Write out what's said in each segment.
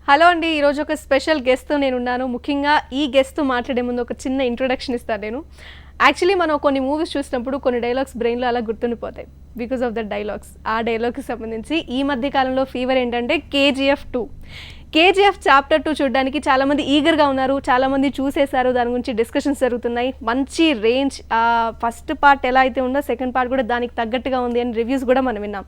Hello అండి, ఈరోజు ఒక స్పెషల్ గెస్ట్తో నేను ఉన్నాను. ముఖ్యంగా ఈ గెస్ట్తో మాట్లాడే ముందు ఒక చిన్న ఇంట్రొడక్షన్ ఇస్తాను నేను. యాక్చువల్లీ మనం కొన్ని మూవీస్ చూసినప్పుడు కొన్ని డైలాగ్స్ బ్రెయిన్లో అలా గుర్తుండిపోతాయి బికాస్ ఆఫ్ ద డైలాగ్స్. ఆ డైలాగ్కి సంబంధించి ఈ మధ్య కాలంలో ఫీవర్ ఏంటంటే KGF 2. KGF చాప్టర్ 2 చూడడానికి చాలామంది ఈగర్గా ఉన్నారు, చాలామంది చూసేశారు, దాని గురించి డిస్కషన్స్ జరుగుతున్నాయి. మంచి రేంజ్, ఫస్ట్ పార్ట్ ఎలా అయితే ఉందో సెకండ్ పార్ట్ కూడా దానికి తగ్గట్టుగా ఉంది అని రివ్యూస్ కూడా మనం విన్నాం.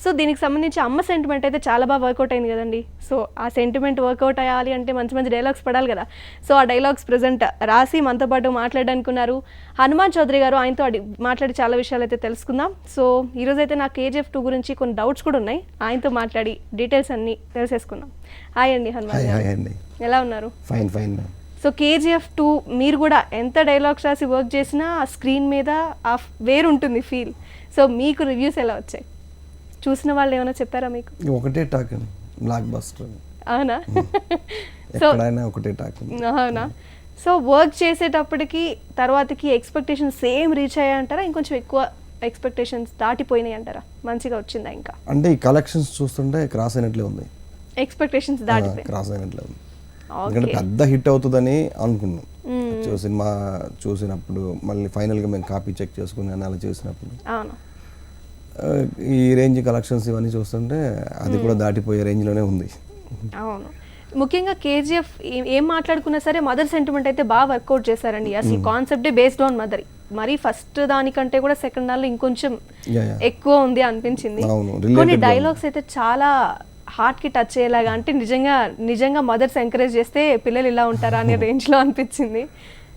సో దీనికి సంబంధించి అమ్మ సెంటిమెంట్ అయితే చాలా బాగా వర్కౌట్ అయింది కదండి. సో ఆ సెంటిమెంట్ వర్కౌట్ అయ్యాలి అంటే మంచి మంచి డైలాగ్స్ పడాలి కదా. సో ఆ డైలాగ్స్ ప్రజెంట్ రాసి మనతో పాటు మాట్లాడడానికి ఉన్నారు హనుమాన్ చౌదరి గారు. ఆయనతో మాట్లాడి చాలా విషయాలు అయితే తెలుసుకుందాం. సో ఈరోజు అయితే నాకు KGF 2 గురించి కొన్ని డౌట్స్ కూడా ఉన్నాయి, ఆయనతో మాట్లాడి డీటెయిల్స్ అన్నీ తెలిసేసుకుందాం. హాయ్ అండి హనుమాన్ గారు, ఎలా ఉన్నారు? Fine fine. సో KGF 2 మీరు కూడా ఎంత డైలాగ్స్ రాసి వర్క్ చేసినా ఆ స్క్రీన్ మీద ఆ వేరుంటుంది ఫీల్. సో మీకు రివ్యూస్ ఎలా వచ్చాయి? చూసిన వాళ్ళు ఏమైనా చెప్పారా మీకు? ఒకటే టాక్ అండి, బ్లాక్ బస్టర్. అవునా? సో ఎక్కడైనా ఒకటే టాక్. అవునా? సో వర్క్ చేసేటప్పటికి తర్వాతకి ఎక్స్పెక్టేషన్స్ సేమ్ రీచ్ అయ్యాయంటారా, ఇంకొంచెం ఎక్కువ ఎక్స్పెక్టేషన్స్ దాటిపోయినాయి అంటారా? మంచిగా వచ్చిందా? ఇంకా అంటే ఈ కలెక్షన్స్ చూస్తుంటే క్రాస్ అయినట్లే ఉంది, ఎక్స్పెక్టేషన్స్ దాటిపోయి క్రాస్ అయినట్లే ఉంది. ఎందుకంటే పెద్ద హిట్ అవుతుందని అనుకున్నాం సినిమా చూసినప్పుడు, మళ్ళీ ఫైనల్గా మేము కాపీ చెక్ చేసుకుని అలా చేసినప్పుడు అవును ఈ రేంజ్ కలెక్షన్స్ ఇవన్నీ చూస్తుంటే అది కూడా దాటిపోయే రేంజ్లోనే ఉంది. అవును. ముఖ్యంగా KGF ఏం మాట్లాడుకున్నా సరే మదర్ సెంటిమెంట్ అయితే బాగా వర్కౌట్ చేశారండి. అసలు కాన్సెప్టే బేస్డ్ ఆన్ మదర్. మరి ఫస్ట్ దానికంటే కూడా సెకండ్ దానిలో ఇంకొంచెం ఎక్కువ ఉంది అనిపించింది. కొన్ని డైలాగ్స్ అయితే చాలా హార్ట్ కి టచ్ అయ్యేలాగా, అంటే నిజంగా మదర్స్ ఎంకరేజ్ చేస్తే పిల్లలు ఇలా ఉంటారా అనే రేంజ్ లో అనిపించింది.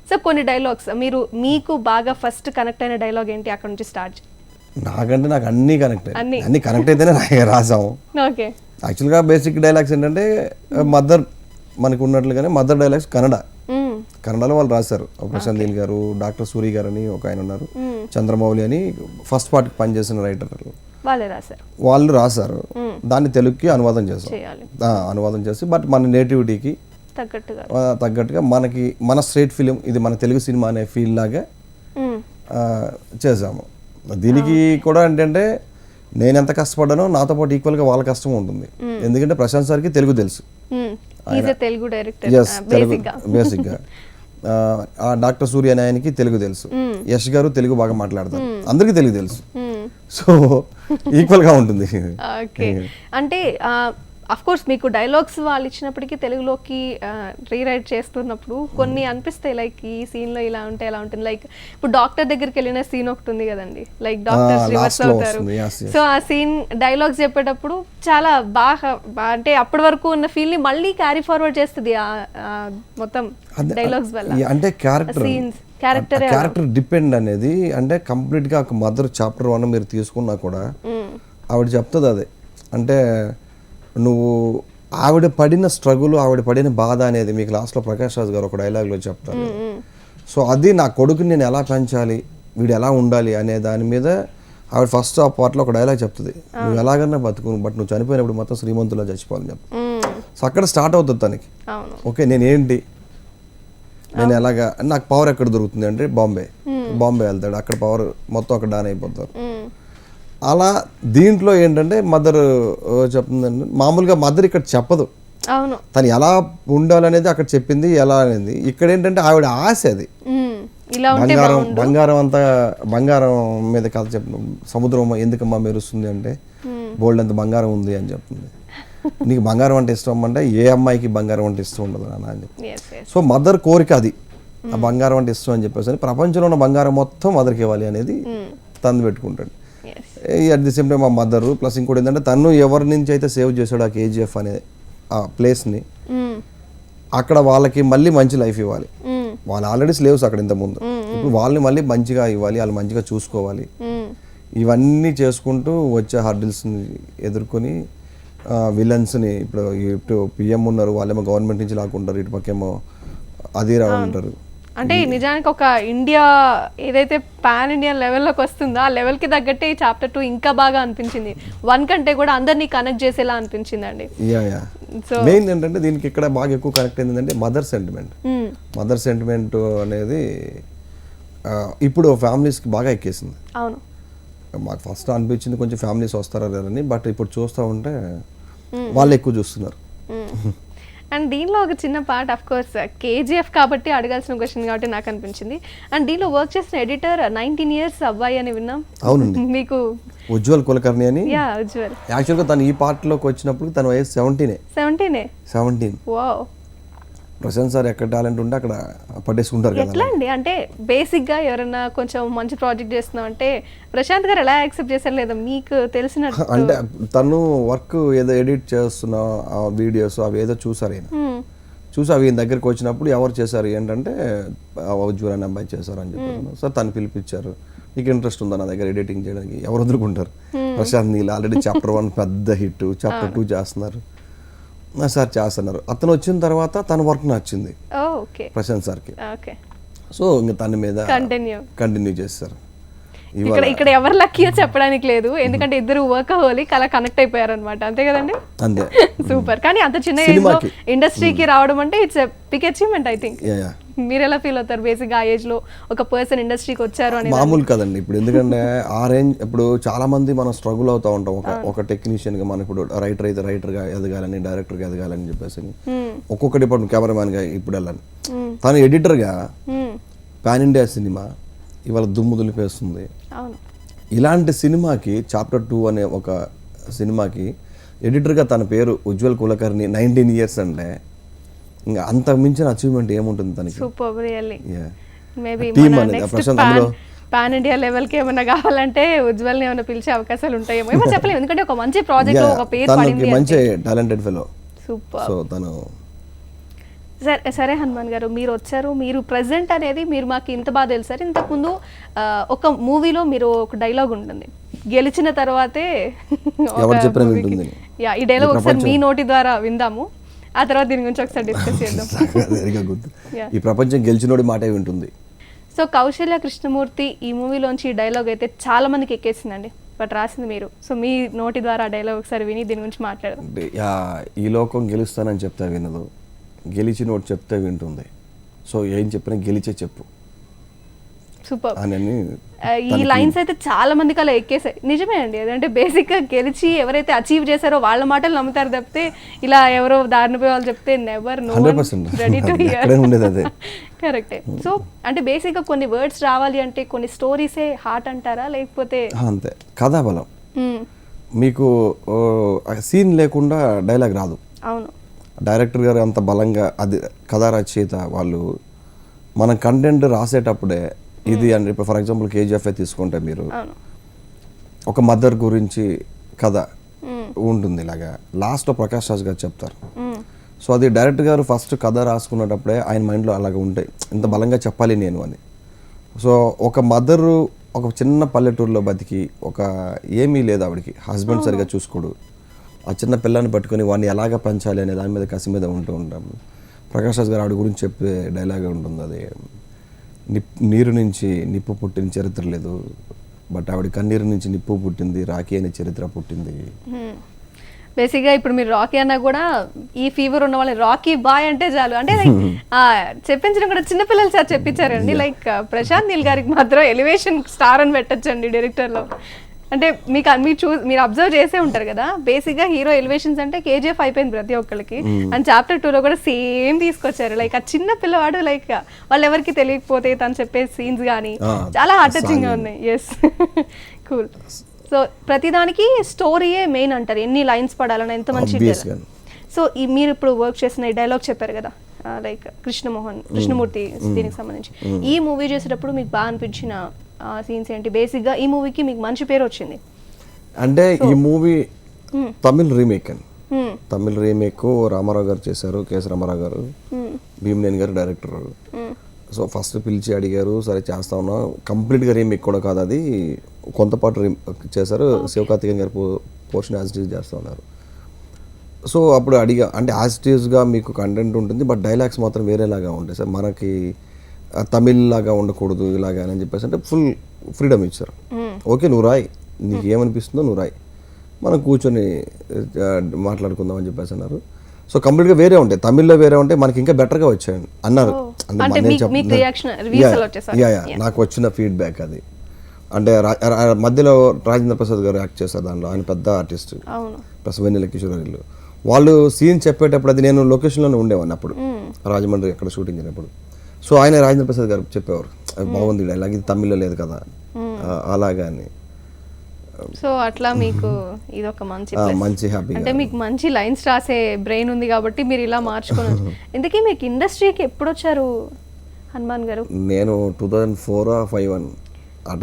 సో కొన్ని డైలాగ్స్ మీకు బాగా ఫస్ట్ కనెక్ట్ అయిన డైలాగ్ ఏంటి? అక్కడ నుంచి స్టార్ట్. నాకంటే నాకు అన్ని కనెక్ట్ అయితేనే రాసాము. ఓకే. యాక్చువల్గా బేసిక్ డైలాగ్స్ ఏంటంటే మదర్ మనకు ఉన్నట్లుగానే మదర్ డైలాగ్స్ కన్నడలో వాళ్ళు రాశారు. ప్రశాంత్ నీల్ గారు, డాక్టర్ సూరి గారు అని ఒక ఆయన ఉన్నారు, చంద్రమౌళి అని ఫస్ట్ పార్ట్కి పనిచేసిన రైటర్ వాళ్ళు రాశారు. దాన్ని తెలుగుకి అనువాదం చేసి బట్ మన నేటివిటీకి తగ్గట్టుగా మనకి మన స్ట్రేట్ ఫిలిం, ఇది మన తెలుగు సినిమా అనే ఫీల్ లాగా చేసాము. దీనికి కూడా ఏంటంటే నేను ఎంత కష్టపడ్డానో నాతో పాటు ఈక్వల్గా వాళ్ళ కష్టం ఉంటుంది. ఎందుకంటే ప్రశాంత్ సార్కి తెలుగు తెలుసు, బేసిక్గా. డాక్టర్ సూర్య అనే ఆయనకి తెలుగు తెలుసు, యష్ గారు తెలుగు బాగా మాట్లాడతారు, అందరికీ తెలుగు తెలుసు. సో ఈక్వల్గా ఉంటుంది. అంటే అఫ్ కోర్స్ మీకు డైలాగ్స్ వాళ్ళు ఇచ్చినప్పటికీ తెలుగులోకి రీరైట్ చేస్తున్నప్పుడు కొన్ని అనిపిస్తాయి, లైక్ ఈ సీన్ లో ఇలా ఉంటే ఎలా ఉంటుంది. లైక్ ఇప్పుడు డాక్టర్ దగ్గరికి వెళ్ళిన సీన్ ఒకటి ఉంది కదండి, లైక్ డాక్టర్స్ రివర్స్ అవుతారు. సో ఆ సీన్ డైలాగ్స్ చెప్పేటప్పుడు చాలా బాగా, అంటే అప్పటి వరకు ఉన్న ఫీల్ ని మళ్ళీ క్యారీ ఫార్వర్డ్ చేస్తుంది మొత్తం డైలాగ్స్ వల్ల. అంటే క్యారెక్టర్ డిపెండ్ అనేది, అంటే కంప్లీట్ గా ఒక మదర్ చాప్టర్ 1 మీరు తీసుకున్నా కూడా ఆవిడ చెప్తుంది అదే. అంటే నువ్వు ఆవిడ పడిన స్ట్రగుల్, ఆవిడ పడిన బాధ అనేది మీకు లాస్ట్లో ప్రకాష్ రాజ్ గారు ఒక డైలాగ్లో చెప్తారు. సో అది నా కొడుకుని నేను ఎలా పెంచాలి, వీడు ఎలా ఉండాలి అనే దాని మీద ఆవిడ ఫస్ట్ ఆ పార్ట్లో ఒక డైలాగ్ చెప్తుంది. నువ్వు ఎలాగన్నా బతుకు, బట్ నువ్వు చనిపోయినప్పుడు మొత్తం శ్రీమంతులా చచ్చిపోవాలని చెప్తా. సో అక్కడ స్టార్ట్ అవుతుంది తనకి. ఓకే, నేనేంటి, నేను ఎలాగా, నాకు పవర్ ఎక్కడ దొరుకుతుంది అంటే బాంబే వెళ్తాడు, అక్కడ పవర్ మొత్తం అక్కడ డాన్ అయిపోతారు. అలా దీంట్లో ఏంటంటే మదర్ చెప్తుందండి, మామూలుగా మదర్ ఇక్కడ చెప్పదు తను ఎలా ఉండాలనేది అక్కడ చెప్పింది, ఎలా అనేది. ఇక్కడ ఏంటంటే ఆవిడ ఆశ అది, బంగారం మీద కథ చెప్పిన సముద్రం ఎందుకమ్మా మెరుస్తుంది అంటే బోల్డ్ అంత బంగారం ఉంది అని చెప్తుంది. నీకు బంగారం అంటే ఇష్టం అంటే ఏ అమ్మాయికి బంగారం అంటే ఇష్టం ఉండదు నాన్న అని చెప్పి. సో మదర్ కోరిక అది, ఆ బంగారం అంటే ఇష్టం అని చెప్పేసి ప్రపంచంలో ఉన్న బంగారం మొత్తం మదర్కి ఇవ్వాలి అనేది తను పెట్టుకుంటాడు. అట్ ది సేమ్ టైం మా మదర్ ప్లస్ ఇంకోటి ఏంటంటే తను ఎవరి నుంచి అయితే సేవ్ చేశాడు ఆ KGF అనే ఆ ప్లేస్ని, అక్కడ వాళ్ళకి మళ్ళీ మంచి లైఫ్ ఇవ్వాలి. వాళ్ళు ఆల్రెడీ స్లేవ్స్ అక్కడ ఇంత ముందు, ఇప్పుడు వాళ్ళని మళ్ళీ మంచిగా ఇవ్వాలి, వాళ్ళు మంచిగా చూసుకోవాలి. ఇవన్నీ చేసుకుంటూ వచ్చే హర్డిల్స్ని ఎదుర్కొని విలన్స్ని, ఇప్పుడు PM ఉన్నారు, వాళ్ళేమో గవర్నమెంట్ నుంచి లాక్కుంటారు, ఇటు పక్కేమో అధీరా ఉంటారు. అంటే నిజానికి ఒక ఇండియా ఏదైతే పాన్ ఇండియన్ లెవెల్లోకి వస్తుందో ఆ లెవెల్కి తగ్గట్టే ఈ చాప్టర్ 2 ఇంకా బాగా అనిపించింది. 1 కంటే కూడా అందరినీ కనెక్ట్ చేసేలా అనిపించిందండి. మెయిన్ ఏంటంటే దీనికి ఇక్కడ బాగా ఎక్కువ కనెక్ట్ అయిందంటే మదర్ సెంటిమెంట్ అనేది ఇప్పుడు ఫ్యామిలీస్కి బాగా ఎక్కేసింది. అవును, మాకు ఫస్ట్ అనిపించింది కొంచెం ఫ్యామిలీస్ వస్తారా లేదని, బట్ ఇప్పుడు చూస్తూ ఉంటే వాళ్ళు ఎక్కువ చూస్తున్నారు. అండ్ దీనిలో ఒక చిన్న పార్ట్ ఆఫ్ కోర్స్ కేజీఎఫ్ కాబట్టి అడగాల్సిన క్వశ్చన్ కాబట్టి నాకు అనిపించింది. అండ్ దీనిలో వర్క్ చేసిన ఎడిటర్ 19 years అబ్బాయి అని విన్నాం. అవునండి. మీకు ఉజ్వల్ కులకర్ణి అని. యా ఉజ్వల్. యాక్చువల్గా తను ఈ పార్ట్లోకి వచ్చినప్పుడు తన వయసు 17. వావ్. ప్రశాంత్ సార్ ఎక్కడ టాలెంట్ ఉంటే అక్కడ పట్టేసుకుంటారు కదా. ఎట్లా అండి, అంటే బేసిక్ గా ఎవరైనా కొంచెం మంచి ప్రాజెక్ట్ చేస్తున్నాం అంటే ప్రశాంత్ గారు ఎలా యాక్సెప్ట్ చేశారు, లేదా మీకు తెలిసినట్టు? అంటే తను వర్క్ ఏదో ఎడిట్ చేస్తున్న వీడియోస్ అవి ఏదో చూసారు ఆయన. చూసి అవి ఈయన దగ్గరికి వచ్చినప్పుడు ఎవరు చేశారు ఏంటంటే ఉజ్వల్ అనే అబ్బాయి చేశారు అని చెప్పారు. సార్ తను పిలిపించారు, నీకు ఇంట్రెస్ట్ ఉందా నా దగ్గర ఎడిటింగ్ చేయడానికి? ఎవరు వదులుకుంటారు? ప్రశాంత్ నీల్ ఆల్రెడీ చాప్టర్ 1 పెద్ద హిట్, చాప్టర్ 2 చేస్తున్నారు, సార్ చేస్తున్నారు. అతను వచ్చిన తర్వాత తన వర్క్ నచ్చింది ప్రశాంత్ సార్కి. సో ఇంకా తన మీద కంటిన్యూ చేస్తారు. ఇక్కడ ఎవరు లక్కీయో చెప్పడానికి లేదు, ఎందుకంటే ఇద్దరు వర్క్ హోలిక్ అలా కనెక్ట్ అయిపోయారు అనమాట. అంతే కదండి? అంతే. సూపర్. కానీ అంత చిన్న ఏజ్ లో ఇండస్ట్రీకి రావడం అంటే it's big achievement I think. మీరు ఎలా ఫీల్ అవుతారు బేసిక్ ఆ ఏజ్ లో ఒక పర్సన్ ఇండస్ట్రీకి వచ్చారు అని? మామూలు కదండి ఇప్పుడు, ఎందుకంటే ఆ రేంజ్ ఇప్పుడు చాలా మంది మనం స్ట్రగుల్ అవుతూ ఉంటాం. ఒక టెక్నీషియన్ గా మనం ఇప్పుడు రైటర్ అయితే రైటర్ గా ఎదగాలని, డైరెక్టర్ గా ఎదగాలని చెప్పేసి ఒక్కొక్క డిపార్ట్మెంట్ కెమెరామ్యాన్ గా ఇప్పుడు వెళ్ళాలి. తను ఎడిటర్ గా పాన్ ఇండియా సినిమా ఇవాళ దుమ్ము దులిపేస్తుంది. ఇలాంటి సినిమాకి చాప్టర్ 2 అనే ఒక సినిమాకి ఎడిటర్గా తన పేరు ఉజ్వల్ కులకర్ణి 19 years అంటే ఇంకా అంత మించిన అచీవ్మెంట్ ఏముంటుంది తనకి? Super really. మేబీ మన నెక్స్ట్ పాన్ ఇండియా లెవెల్ కి ఏమైనా కావాలంటే ఉజ్వల్ ని ఏమైనా పిలిచే అవకాశాలు ఉంటాయేమో, ఏమో చెప్పలేము. ఎందుకంటే ఒక మంచి ప్రాజెక్ట్ లో ఒక పేరు పడింది, మంచి టాలెంటెడ్ ఫెలో. సూపర్. సో తను సరే హనుమాన్ గారు, మీరు వచ్చారు, మీరు ప్రెజెంట్ అనేది మీరు మాకు ఇంత బాగా తెలుసు సార్. ఇంతకుముందు ఒక మూవీలో మీరు ఒక డైలాగ్ ఉంటుంది, గెలిచిన తర్వాతే ఈ డైలాగ్ ఒకసారి మీ నోటి ద్వారా విందాము, ఆ తర్వాత దీని గురించి ఒకసారి డిస్కస్ చేద్దాం. ఈ ప్రపంచం గెలిచినోడి మాటే వింటుంది. సో కౌశల్య కృష్ణమూర్తి ఈ మూవీలోంచి ఈ డైలాగ్ అయితే చాలా మందికి ఎక్కేసిందండి, బట్ రాసింది మీరు. సో మీ నోటి ద్వారా ఆ డైలాగ్ ఒకసారి విని దీని గురించి మాట్లాడదాం. ఈ లోకం గెలుస్తానని చెప్తా వినదు, గెలిచినోడు చెప్తే వింటుంది. సో ఏం చెప్పినా గెలిచే చెప్పు. సూపర్. ఈ లైన్స్ అయితే చాలా మందికి అలా ఎక్కేసాయి. నిజమే అండి, అదంటే బేసిక్ గా గెలిచి ఎవరైతే అచీవ్ చేశారో వాళ్ళ మాటలు నమ్ముతారు తప్పితే ఇలా ఎవరో దారిని పోయి వాళ్ళు చెప్తే never know ready to hear. కరెక్టే. సో అంటే బేసిక్ గా కొన్ని వర్డ్స్ రావాలి అంటే కొన్ని స్టోరీసే హార్ట్ అంటారా, లేకపోతే? అంతే, కథాబలం. మీకు సీన్ లేకుండా డైలాగ్ రాదు. అవును. డైరెక్టర్ గారు అంత బలంగా, అది కథా రచయిత వాళ్ళు మన కంటెంట్ రాసేటప్పుడే ఇది అని. ఇప్పుడు ఫర్ ఎగ్జాంపుల్ కేజీఎఫ్ తీసుకుంటే మీరు ఒక మదర్ గురించి కథ ఉంటుంది, ఇలాగా లాస్ట్లో ప్రకాష్ రాజ్ గారు చెప్తారు. సో అది డైరెక్టర్ గారు ఫస్ట్ కథ రాసుకునేటప్పుడే ఆయన మైండ్లో అలాగే ఉంటాయి, ఇంత బలంగా చెప్పాలి నేను అని. సో ఒక మదరు ఒక చిన్న పల్లెటూరులో బతికి, ఒక ఏమీ లేదు ఆవిడకి, హస్బెండ్ సరిగా చూసుకోడు, ఆ చిన్న పిల్లని పట్టుకొని వాడిని ఎలాగ పెంచాలి అనే దాని మీద కసి మీద ఉంటూ ఉంటాము. ప్రకాష్ రాజ్ గారు ఆవిడ గురించి చెప్పే డైలాగ్ ఉంటుంది, అది నీరు నుంచి నిప్పు పుట్టిన చరిత్ర లేదు, బట్ ఆవిడ కన్నీరు నుంచి నిప్పు పుట్టింది, రాఖీ అనే చరిత్ర పుట్టింది. బేసిక్గా ఇప్పుడు మీరు రాకీ అన్నా కూడా ఈ ఫీవర్ ఉన్న వాళ్ళని రాకీ బాయ్ అంటే చాలు, అంటే లైక్ చెప్పించడం కూడా చిన్నపిల్లలు సార్ చెప్పించారండి. లైక్ ప్రశాంత్ నీల్ గారికి మాత్రం ఎలివేషన్ స్టార్ అని పెట్టచ్చండి డైరెక్టర్లో. అంటే మీరు అబ్జర్వ్ చేసే ఉంటారు కదా, బేసిక్ గా హీరో ఎలివేషన్స్ అంటే కేజీఎఫ్ అయిపోయింది ప్రతి ఒక్కరికి, అండ్ చాప్టర్ 2 లో కూడా సేమ్ తీసుకొచ్చారు. లైక్ ఆ చిన్న పిల్లవాడు, లైక్ వాళ్ళు ఎవరికి తెలియకపోతే తను చెప్పే సీన్స్ కానీ చాలా హార్ట్ టచింగ్ గా ఉన్నాయి. Yes, cool. సో ప్రతిదానికి స్టోరీయే మెయిన్ అంటారు, ఎన్ని లైన్స్ పడాలని, ఎంత మంచి. సో మీరు ఇప్పుడు వర్క్ చేసిన ఈ డైలాగ్ చెప్పారు కదా, లైక్ కృష్ణమూర్తి దీనికి సంబంధించి, ఈ మూవీ చేసేటప్పుడు మీకు బాగా అనిపించిన సీన్స్ ఏంటి? బేసిక్గా ఈ మూవీకి మీకు మంచి పేరు వచ్చింది అంటే, ఈ మూవీ తమిళ్ రీమేక్ అండి. తమిళ్ రీమేక్ రామారావు గారు చేశారు, కేఎస్ రామారావు గారు, భీమనేని గారు డైరెక్టర్. సో ఫస్ట్ పిలిచి అడిగారు, సరే చేస్తా ఉన్నాం. కంప్లీట్గా రీమేక్ కూడా కాదు, అది కొంతపాటు చేశారు. శివకార్తికేయన్ గారు పోర్షన్ యాజ్ ఇట్ ఈజ్ చేస్తూ ఉన్నారు. సో అప్పుడు అడిగా, అంటే యాజ్ ఇట్ ఈజ్గా మీకు కంటెంట్ ఉంటుంది, బట్ డైలాగ్స్ మాత్రం వేరేలాగా ఉంటాయి సార్, మనకి తమిళ్ లాగా ఉండకూడదు ఇలాగా అని చెప్పేసి అంటే ఫుల్ ఫ్రీడమ్ ఇచ్చారు. ఓకే, నువ్వు రాయి, నీకు ఏమనిపిస్తుందో నువ్వు రాయి, మనం కూర్చొని మాట్లాడుకుందాం అని చెప్పేసి అన్నారు. సో కంప్లీట్గా వేరే ఉంటాయి, తమిళ్లో వేరే ఉంటాయి, మనకి ఇంకా బెటర్గా వచ్చాయండి అన్నారు. నాకు వచ్చిన ఫీడ్బ్యాక్ అది. అంటే మధ్యలో రాజేంద్ర ప్రసాద్ గారు యాక్ట్ చేశారు దానిలో, ఆయన పెద్ద ఆర్టిస్ట్, ప్లస్ వెన్నెల కిషోర్ గారు. వాళ్ళు సీన్ చెప్పేటప్పుడు అది నేను లొకేషన్లోనే ఉండేవాడిని అప్పుడు రాజమండ్రి అక్కడ షూటింగ్ చేసినప్పుడు. సో ఆయన రాజేంద్ర ప్రసాద్ గారు చెప్పేవారు బాగుంది డైలాగ్, ఇది తమిళ్లో లేదు కదా అలాగా అని. సో అట్లా మీకు ఇది ఒక మంచి మంచి హ్యాపీ. అంటే మీకు మంచి లైన్స్ రాసే బ్రెయిన్ ఉంది కాబట్టి మీరు ఇలా మార్చుకోవచ్చు. ఇంతకీ మీకు ఇండస్ట్రీకి ఎప్పుడు వచ్చారు హనుమాన్ గారు? నేను 2004-05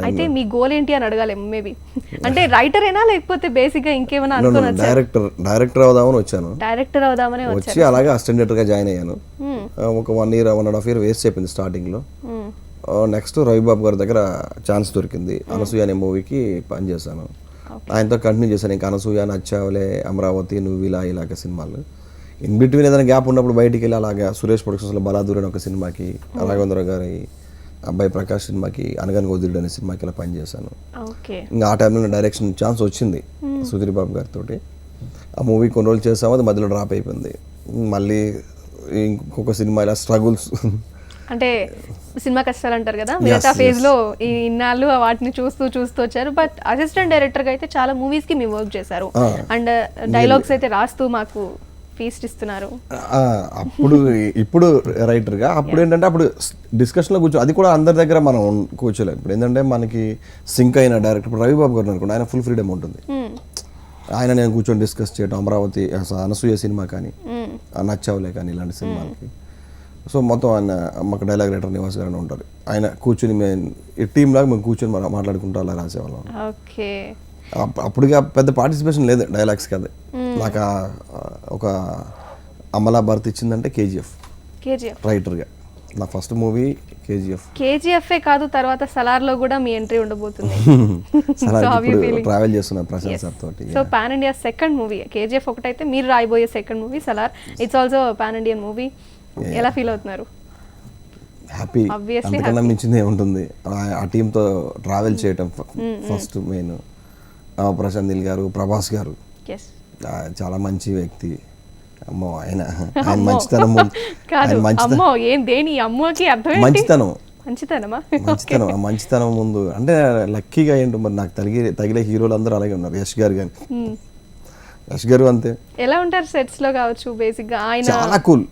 అయితే మీ గోల్ ఏంటి అని అడగాలేము మేబీ. అంటే రైటర్ అయినా లేకపోతే బేసిక్ గా ఇంకేమైనా అనుకోవచ్చు? డైరెక్టర్ అవుదామని వచ్చాను. డైరెక్టర్ అవుదామని వచ్చి అలాగే అసిస్టెంట్ డైరెక్టర్ గా జాయిన్ అయ్యాను. ఒక 1 year 1.5 year వేస్ట్ అయిపోయింది స్టార్టింగ్ లో. నెక్స్ట్ రవిబాబు గారి దగ్గర ఛాన్స్ దొరికింది, అనసూయ అనే మూవీకి పనిచేశాను. ఆయనతో కంటిన్యూ చేశాను. ఇంకా అనసూయ, నచ్చావలే, అమరావతి, నువ్విలా ఇలాగ సినిమాలు. ఇన్ బిట్వీన్ ఏదైనా గ్యాప్ ఉన్నప్పుడు బయటికి వెళ్ళి అలాగా సురేష్ ప్రొడక్షన్స్లో బలాదూర్ అని ఒక సినిమాకి, రాఘవేంద్ర గారి అబ్బాయి ప్రకాష్ సినిమాకి, అనగాని గోదిరుడు అనే సినిమాకి ఇలా పనిచేశాను. ఇంకా ఆ టైంలో డైరెక్షన్ ఛాన్స్ వచ్చింది సుధీర్ బాబు గారితో. ఆ మూవీ కొన్ని రోజులు చేసాము, అది మధ్యలో డ్రాప్ అయిపోయింది. మళ్ళీ ఇంకొక సినిమా ఇలా స్ట్రగుల్స్, అంటే సినిమా కష్టాలు అంటారు కదా, మిగతా ఫేజ్ లో ఈ ఇన్నాళ్ళు వాటిని చూస్తూ వచ్చారు. బట్ అసిస్టెంట్ డైరెక్టర్ గా అయితే చాలా మూవీస్ కి మీరు వర్క్ చేశారు అండ్ డైలాగ్స్ అయితే రాస్తూ మాకు ఫీస్ట్ ఇస్తున్నారు. అప్పుడు ఇప్పుడు రైటర్గా అప్పుడు ఏంటంటే అప్పుడు డిస్కషన్లో కూర్చో, అది కూడా అందరి దగ్గర మనం కూర్చోలేము. ఇప్పుడు ఏంటంటే మనకి సింక్ అయిన డైరెక్టర్ ఇప్పుడు రవిబాబు గారు అనుకోండి, ఆయన ఫుల్ ఫ్రీడమ్ ఉంటుంది. ఆయన నేను కూర్చొని డిస్కస్ చేయడం, అమరావతి, అనసూయ సినిమా కానీ, నచ్చావులే కానీ ఇలాంటి సినిమాలకి. సో మొత్తం ఆయన మాకు డైలాగ్ రైటర్ నివాస్ గారు ఉంటారు. ఆయన కూర్చొని మేము ఈ టీమ్ లాగా మేము కూర్చొని మాట్లాడుకుంటూ అలా రాసేవాళ్ళం. ఓకే. అప్పుడుగా పెద్ద పార్టిసిపేషన్ లేదు డైలాగ్స్ కదా. నాకు ఒక అమలా భారత్ ఇచ్చిందంటే కేజీఎఫ్ రైటర్గా. నా ఫస్ట్ మూవీ కేజీఎఫ్ కాదు, తర్వాత సలార్ లో కూడా మీ ఎంట్రీ ఉండబోతుంది. ట్రావెల్ చేస్తున్నా ప్రశాంత్ సార్ తోటి. So pan India second movie KGF ఒకటైతే, మీరు రాయబోయే second movie Salaar, it's also pan Indian movie. ఎలా ఫీల్ అవుతున్నారు? హ్యాపీ, అంతకన్నా మించింది ఉంటుంది. ఆ టీంతో ట్రావెల్ చేయటం ఫస్ట్ మెయిన్. ప్రశాంత్ నీల్ గారు, ప్రభాస్ గారు చాలా మంచి వ్యక్తి. అమ్మో ఆయన మంచితనం, ఆ మంచితనం ముందు అంటే లక్కీగా ఏంటో మరి నాకు తగిలే హీరోలు అందరూ అలాగే ఉన్నారు. యష్ గారు కానీ, యష్ గారు అంతే. ఎలా ఉంటారు సెట్స్ లో కావచ్చు? బేసిక్ గా ఆయన చాలా కూల్,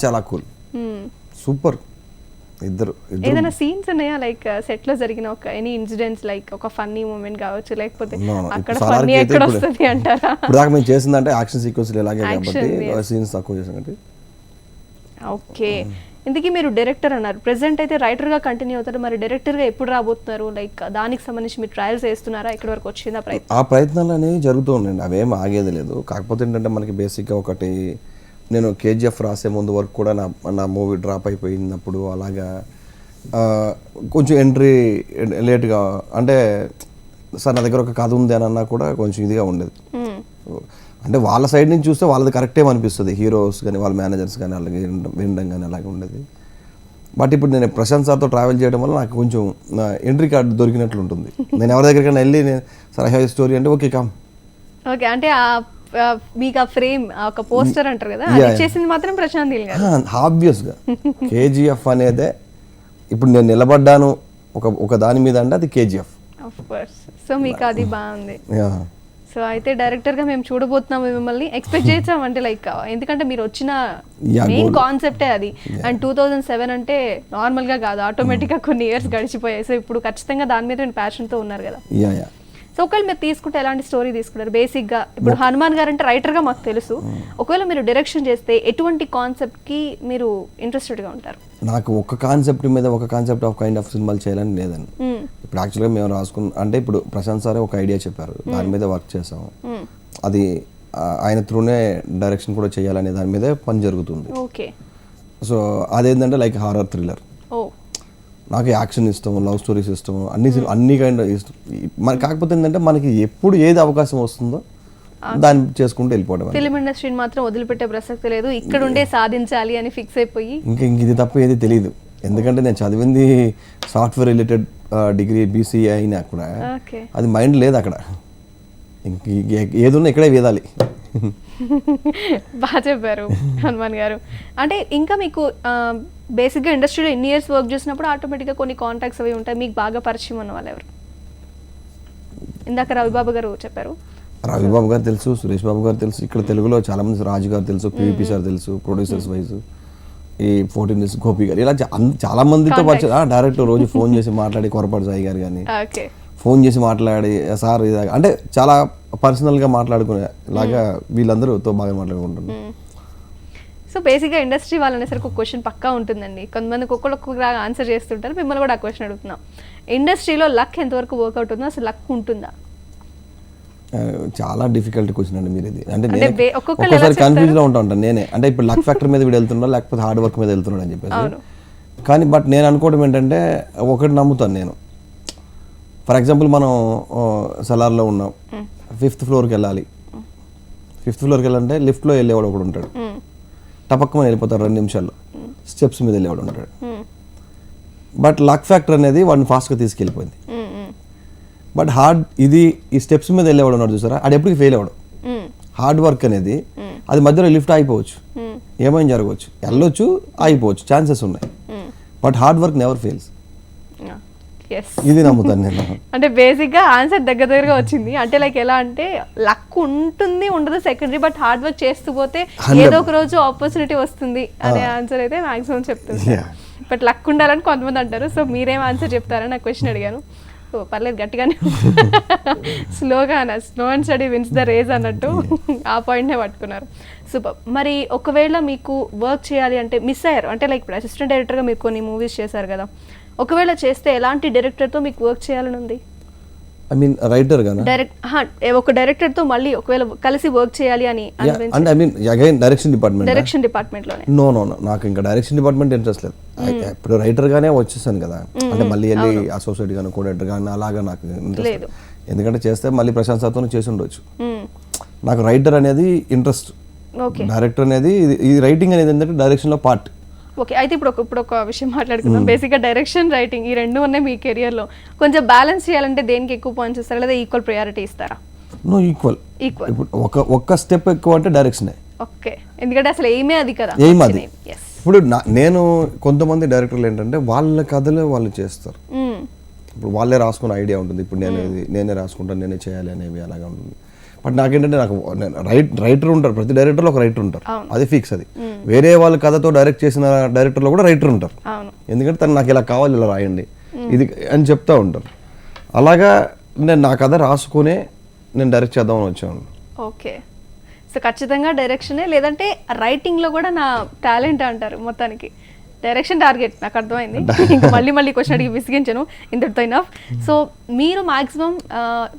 చాలా కూల్, సూపర్. ఇద్దరు ఏదైనా సీన్స్ ఉన్నాయా లైక్ సెట్ లో జరిగిన ఒక ఎనీ ఇన్సిడెంట్స్, లైక్ ఒక ఫన్నీ మూమెంట్ కావచ్చు, లేకపోతే అక్కడ ఫన్నీ ఎక్కడ వస్తుంది అంటారా? ఇప్పుడు దాకా మేము చేసిందంటే యాక్షన్ సీక్వెన్స్ ఇలాగే కాబట్టి సీన్స్ తక్కువ చేసాం. ఓకే. ఇందుకీ మీరు డైరెక్టర్ అన్నారు, ప్రెసెంట్ అయితే రైటర్ గా కంటిన్యూ అవుతారు. మరి డైరెక్టర్ గా ఎప్పుడు రాబోతున్నారు? లైక్ దానికి సంబంధించి మీరు ట్రయల్స్ చేస్తున్నారా? ఇక్కడ వరకు వచ్చిందా ప్రయత్నం? ఆ ప్రయత్నాలు అనేవి జరుగుతూ ఉన్నాయండి, అవేం ఆగేది లేదు. కాకపోతే ఏంటంటే మనకి బేసిక్గా ఒకటి, నేను కేజీఎఫ్ రాసే ముందు వరకు కూడా నా మూవీ డ్రాప్ అయిపోయినప్పుడు అలాగా కొంచెం ఎంట్రీ లేట్గా, అంటే సార్ నా దగ్గర ఒక కథ ఉంది అని అన్నా కూడా కొంచెం ఇదిగా ఉండేది. అంటే వాళ్ళ సైడ్ నుంచి చూస్తే వాళ్ళది కరెక్టే అనిపిస్తుంది, హీరోస్ కానీ వాళ్ళ మేనేజర్స్ కానీ అలాగే వినడం కానీ అలాగే ఉండేది. బట్ ఇప్పుడు నేను ప్రశాంత్ సార్తో ట్రావెల్ చేయడం వల్ల నాకు కొంచెం ఎంట్రీ కార్డు దొరికినట్లు ఉంటుంది. నేను ఎవరి దగ్గరికైనా వెళ్ళి సార్ ఐ హ్యావ్ స్టోరీ అంటే ఓకే కమ్. ఓకే, అంటే మీకు ఆ ఫ్రేమ్, ఒక పోస్టర్ అంటారు కదా, అది చేసింది మాత్రం ప్రశాంత్ నీల్ గారు. ఆబ్వియస్గా కేజీఎఫ్ అనేదే ఇప్పుడు నేను నిలబడ్డాను ఒక దాని మీద అంటే అది కేజీఎఫ్. Of course. సో మీకు అది బాగుంది. సో అయితే డైరెక్టర్ గా మేము చూడబోతున్నాము మిమ్మల్ని. ఎక్స్పెక్ట్ చేసాం అంటే లైక్, ఎందుకంటే మీరు వచ్చిన మెయిన్ కాన్సెప్టే అది. అండ్ 2007 అంటే నార్మల్ గా కాదు, ఆటోమేటిక్ గా కొన్ని ఇయర్స్ గడిచిపోయాయి. సో ఇప్పుడు ఖచ్చితంగా దాని మీద ప్యాషన్ తో ఉన్నారు కదా. సో ఒకవేళ మీరు తీసుకుంటే ఎలాంటి స్టోరీ తీసుకుంటారు? బేసిక్ గా ఇప్పుడు హనుమాన్ గారు అంటే రైటర్ గా మాకు తెలుసు, ఒకవేళ మీరు డైరెక్షన్ చేస్తే ఎటువంటి కాన్సెప్ట్ కి మీరు ఇంట్రెస్టెడ్ గా ఉంటారు? నాకు ఒక కాన్సెప్ట్ మీద ఒక కాన్సెప్ట్ ఆఫ్ కైండ్ ఆఫ్ సినిమాలు చేయాలని లేదండి. ఇప్పుడు యాక్చువల్గా మేము అంటే ఇప్పుడు ప్రశాంత్ సారే ఒక ఐడియా చెప్పారు, దాని మీద వర్క్ చేసాము. అది ఆయన త్రూనే డైరెక్షన్ కూడా చేయాలనే దాని మీద పని జరుగుతుంది. ఓకే. సో అదేంటంటే లైక్ హారర్ థ్రిల్లర్. నాకు యాక్షన్ ఇష్టం, లవ్ స్టోరీస్ ఇష్టం, అన్ని కైండ్ ఇష్టం. మరి కాకపోతే ఏంటంటే మనకి ఎప్పుడు ఏది అవకాశం వస్తుందో దాన్ని చేసుకుంటూ వెళ్ళిపోవడం. ఫిల్మ్ ఇండస్ట్రీని మాత్రం వదిలిపెట్టే ప్రసక్తి లేదు, ఇక్కడ ఉండే సాధించాలి అని ఫిక్స్ అయిపోయి. ఇంక ఇది తప్ప ఏది తెలియదు. ఎందుకంటే నేను చదివింది సాఫ్ట్వేర్ రిలేటెడ్ డిగ్రీ బీసీఏ అయినా కూడా అది మైండ్ లేదు అక్కడ. ఇంక ఏది ఉన్నా ఇక్కడే వేదాలి. బాగా చెప్పారు హనుమాన్ గారు. అంటే ఇంకా మీకు బేసిక్గా ఇండస్ట్రీలో ఎన్ని ఇయర్స్ వర్క్ చేసినప్పుడు ఆటోమేటిక్గా కొన్ని కాంటాక్ట్స్ అవి ఉంటాయి. మీకు బాగా పరిచయం ఉన్న వాళ్ళు ఎవరు? ఇందాక రవిబాబు గారు చెప్పారు, రవిబాబు గారు తెలుసు, సురేష్ బాబు గారు తెలుసు, ఇక్కడ తెలుగులో చాలా మంది రాజు గారు తెలుసు, పివిపి సార్ తెలుసు, ప్రొడ్యూసర్స్ వైజ్ ఈ 14 డేస్ గోపి గారు, ఇలా చాలా మందితో డైరెక్ట్ రోజు ఫోన్ చేసి మాట్లాడి కొరపాటు సాయి గారు కానీ ఫోన్ చేసి మాట్లాడి సార్ అంటే చాలా పర్సనల్గా మాట్లాడుకునే లాగా వీళ్ళందరూతో బాగా మాట్లాడుకుంటున్నారు. సో బేసిక్గా ఇండస్ట్రీ వాళ్ళు అనేసరికి ఒక క్వశ్చన్ పక్కా ఉంటుందండి. కొంతమందికి ఒక్కొక్కరు ఆన్సర్ చేస్తుంటారు, మిమ్మల్ని కూడా ఆ క్వశ్చన్ అడుగుతున్నాం. ఇండస్ట్రీలో లక్ ఎంతవరకు వర్కౌట్ ఉందో, అసలు లక్ ఉంటుందా? చాలా డిఫికల్ట్ క్వశ్చన్ అండి మీరు ఇది. అంటే ఒక్కొక్కసారి కన్ఫ్యూజ్ లో ఉంటాను నేనే, అంటే ఇప్పుడు లక్ ఫ్యాక్టర్ మీద వీడు వెళ్తున్నాడు లేకపోతే హార్డ్ వర్క్ మీద వెళ్తున్నాడు అని చెప్పేసి. కానీ బట్ నేను అనుకోవడం ఏంటంటే ఒకటి నమ్ముతాను నేను. ఫర్ ఎగ్జాంపుల్ మనం సలార్లో ఉన్నాం, 5th ఫ్లోర్కి వెళ్ళాలి. 5th ఫ్లోర్కి వెళ్ళాలంటే లిఫ్ట్లో వెళ్ళేవాడు ఒకడు ఉంటాడు, టపక్కమని వెళ్ళిపోతాడు 2 నిమిషాల్లో. స్టెప్స్ మీద వెళ్ళేవాడు ఉంటాడు. బట్ లక్ ఫ్యాక్టర్ అనేది వాడిని ఫాస్ట్గా తీసుకెళ్ళిపోయింది. బట్ ఈ స్టెప్స్ మీద వెళ్ళేవాడు ఉన్నాడు చూసారా, అది ఎప్పటికి ఫెయిల్ అవ్వడు. హార్డ్ వర్క్ అనేది అది మధ్యలో లిఫ్ట్ అయిపోవచ్చు, ఏమైనా జరగవచ్చు, వెళ్ళొచ్చు, అయిపోవచ్చు, ఛాన్సెస్ ఉన్నాయి. But hard work never fails. ఇది నమ్ముతాను నేను. అంటే బేసిక్గా ఆన్సర్ దగ్గరగా వచ్చింది. అంటే లైక్ ఎలా అంటే లక్ ఉంటుంది ఉండదు సెకండరీ, బట్ హార్డ్ వర్క్ చేస్తూ పోతే ఏదో ఒక రోజు ఆపర్చునిటీ వస్తుంది అనే ఆన్సర్ అయితే మాక్సిమం చెప్తుంది. బట్ లక్ ఉండాలని కొంతమంది అంటారు. సో మీరేం ఆన్సర్ చెప్తారని నాకు క్వశ్చన్ అడిగాను. సో పర్లేదు గట్టిగానే స్లోగా slow and steady wins the race అన్నట్టు ఆ పాయింట్నే పట్టుకున్నారు. సూపర్. మరి ఒకవేళ మీకు వర్క్ చేయాలి అంటే మిస్ అయ్యారు అంటే లైక్ ఇప్పుడు అసిస్టెంట్ డైరెక్టర్గా మీరు కొన్ని మూవీస్ చేశారు కదా, ఒకవేళ చేస్తే ఎలాంటి డైరెక్టర్తో మీకు వర్క్ చేయాలని ఉంది? ఐ మీన్ రైటర్ గానా? ఒక డైరెక్టర్తో మళ్ళీ ఒకవేళ కలిసి వర్క్ చేయాలి అని అంటే ఐ మీన్ అగైన్ డైరెక్షన్ డిపార్ట్మెంట్లోనే? నో నాకు ఇంకా డైరెక్షన్ డిపార్ట్మెంట్ ఇంట్రెస్ట్ లేదు. ఇప్పుడు రైటర్ గానే వచ్చేసాను కదా, అంటే మళ్ళీ వెళ్ళి అసోసియేట్ గాను కోడైటర్ గాను అలాగా నాకు ఇంట్రెస్ట్ లేదు. ఎందుకంటే చేస్తే మళ్ళీ ప్రశాంత్ సార్తో చేసి ఉండొచ్చు. నాకు రైటర్ అనేది ఇంట్రెస్ట్, డైరెక్టర్ అనేది ఈ రైటింగ్ అనేది ఏంటంటే డైరెక్షన్ లో పార్ట్. ఓకే, అయితే ఇప్పుడు ఒక విషయం మాట్లాడుకుందాం. బేసిక్గా డైరెక్షన్, రైటింగ్ ఈ రెండు ఉన్నాయి మీ కెరియర్లో. కొంచెం బ్యాలెన్స్ చేయాలంటే దేనికి ఎక్కువ పాయింట్స్ ఇస్తారా, లేదా ఈక్వల్ ప్రయారిటీ ఇస్తారా? No, equal. ఇప్పుడు ఒక్క స్టెప్ ఎక్కువ అంటే డైరెక్షనే. ఓకే, ఎందుకంటే అసలు ఏమే అది కదా. ఏం అది. ఇప్పుడు నేను కొంతమంది డైరెక్టర్లు ఏంటంటే వాళ్ళ కథలు వాళ్ళు చేస్తారు. ఇప్పుడు వాళ్ళే రాసుకున్న ఐడియా ఉంటుంది, ఇప్పుడు నేనే రాసుకుంటాను, నేనే చేయాలి అనేవి అలాగా ఉంటుంది. బట్ నాకేంటంటే నాకు రైటర్ ఉంటారు, ప్రతి డైరెక్టర్లో ఒక రైటర్ ఉంటారు, అది ఫిక్స్. అది వేరే వాళ్ళ కథతో డైరెక్ట్ చేసిన డైరెక్టర్లో కూడా రైటర్ ఉంటారు. ఎందుకంటే తను నాకు ఇలా కావాలి, ఇలా రాయండి ఇది అని చెప్తా ఉంటారు. అలాగా నేను నా కథ రాసుకునే నేను డైరెక్ట్ చేద్దామని వచ్చాను. ఓకే, సో ఖచ్చితంగా డైరెక్షనే, లేదంటే రైటింగ్లో కూడా నా టాలెంట్ అంటారు మొత్తానికి. డైరెక్షన్ టార్గెట్ నాకు అర్థమైంది. ఇంకా మళ్ళీ క్వశ్చన్ అడిగి విసిగించాను, ఇంతటితో ఇనఫ్. సో మీరు మాక్సిమం